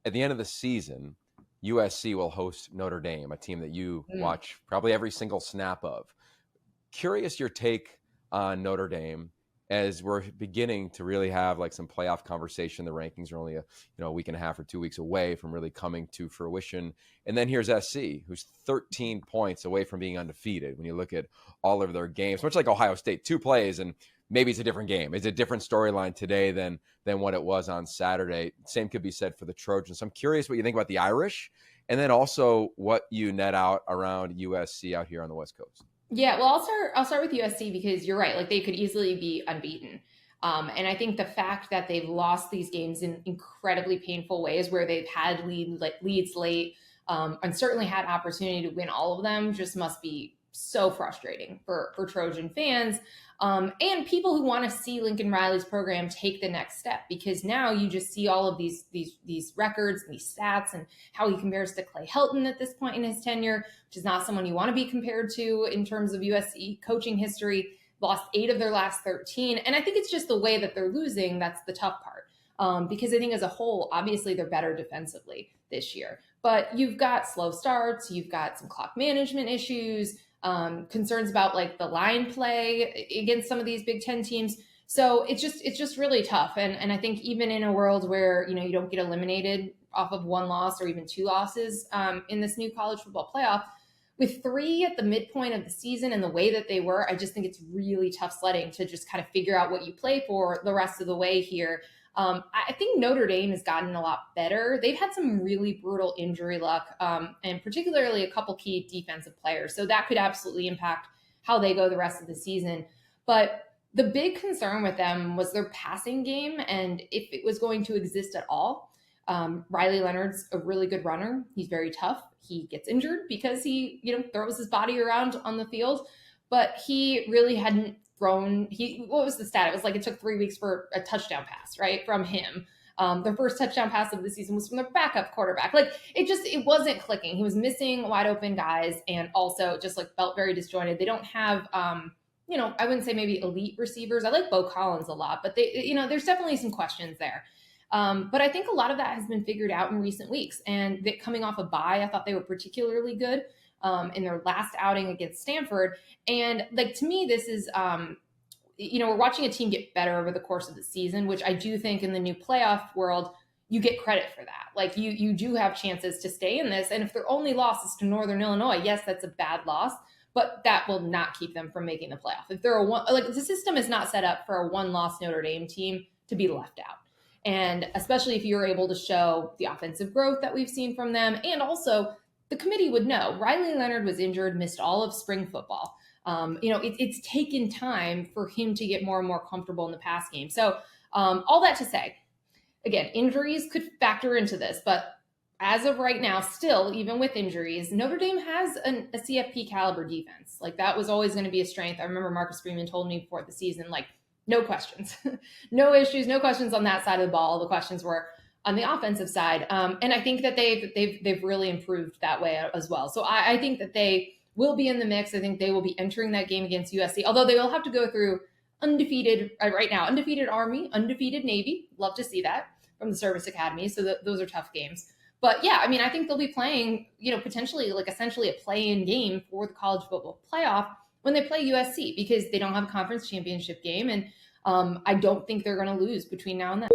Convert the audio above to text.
at the end of the season, USC will host Notre Dame, a team that you Mm. watch probably every single snap of. Curious your take on Notre Dame as we're beginning to really have like some playoff conversation. The rankings are only a week and a half or 2 weeks away from really coming to fruition. And then here's SC, who's 13 points away from being undefeated. When you look at all of their games, much like Ohio State, 2 plays and maybe it's a different game. It's a different storyline today than what it was on Saturday. Same could be said for the Trojans. So I'm curious what you think about the Irish, and then also what you net out around USC out here on the West Coast. Yeah, well, I'll start with USC because you're right. Like they could easily be unbeaten, and I think the fact that they've lost these games in incredibly painful ways, where they've had leads late, and certainly had opportunity to win all of them, just must be so frustrating for Trojan fans, and people who want to see Lincoln Riley's program take the next step. Because now you just see all of these records and these stats and how he compares to Clay Helton at this point in his tenure, which is not someone you want to be compared to in terms of USC coaching history. Lost 8 of their last 13. And I think it's just the way that they're losing that's the tough part. Because I think as a whole, obviously they're better defensively this year. But you've got slow starts, you've got some clock management issues, concerns about like the line play against some of these Big Ten teams. So it's just really tough. And I think even in a world where, you don't get eliminated off of 1 loss or even 2 losses in this new college football playoff, with 3 at the midpoint of the season and the way that they were, I just think it's really tough sledding to just kind of figure out what you play for the rest of the way here. I think Notre Dame has gotten a lot better. They've had some really brutal injury luck, and particularly a couple key defensive players. So that could absolutely impact how they go the rest of the season. But the big concern with them was their passing game and if it was going to exist at all. Riley Leonard's a really good runner. He's very tough. He gets injured because he, throws his body around on the field, but he really hadn't thrown. What was the stat? It was like it took 3 weeks for a touchdown pass, right, from him. Their first touchdown pass of the season was from their backup quarterback. Like it wasn't clicking. He was missing wide open guys, and also just like felt very disjointed. They don't have, I wouldn't say maybe elite receivers. I like Bo Collins a lot, but there's definitely some questions there. But I think a lot of that has been figured out in recent weeks. And coming off a bye, I thought they were particularly good in their last outing against Stanford. And like to me, this is, we're watching a team get better over the course of the season, which I do think in the new playoff world, you get credit for that. Like you do have chances to stay in this. And if their only loss is to Northern Illinois, yes, that's a bad loss, but that will not keep them from making the playoff. If they're the system is not set up for a 1-loss Notre Dame team to be left out. And especially if you're able to show the offensive growth that we've seen from them. And also the committee would know Riley Leonard was injured, missed all of spring football. It's taken time for him to get more and more comfortable in the pass game. So all that to say, again, injuries could factor into this, but as of right now, still, even with injuries, Notre Dame has a CFP caliber defense. Like that was always going to be a strength. I remember Marcus Freeman told me before the season, like, no questions, no issues, no questions on that side of the ball. The questions were on the offensive side. And I think that they've really improved that way as well. So I think that they will be in the mix. I think they will be entering that game against USC, although they will have to go through undefeated Army, undefeated Navy. Love to see that from the service academy. So those are tough games. But yeah, I mean, I think they'll be playing, potentially like essentially a play-in game for the college football playoff when they play USC, because they don't have a conference championship game. And I don't think they're going to lose between now and then.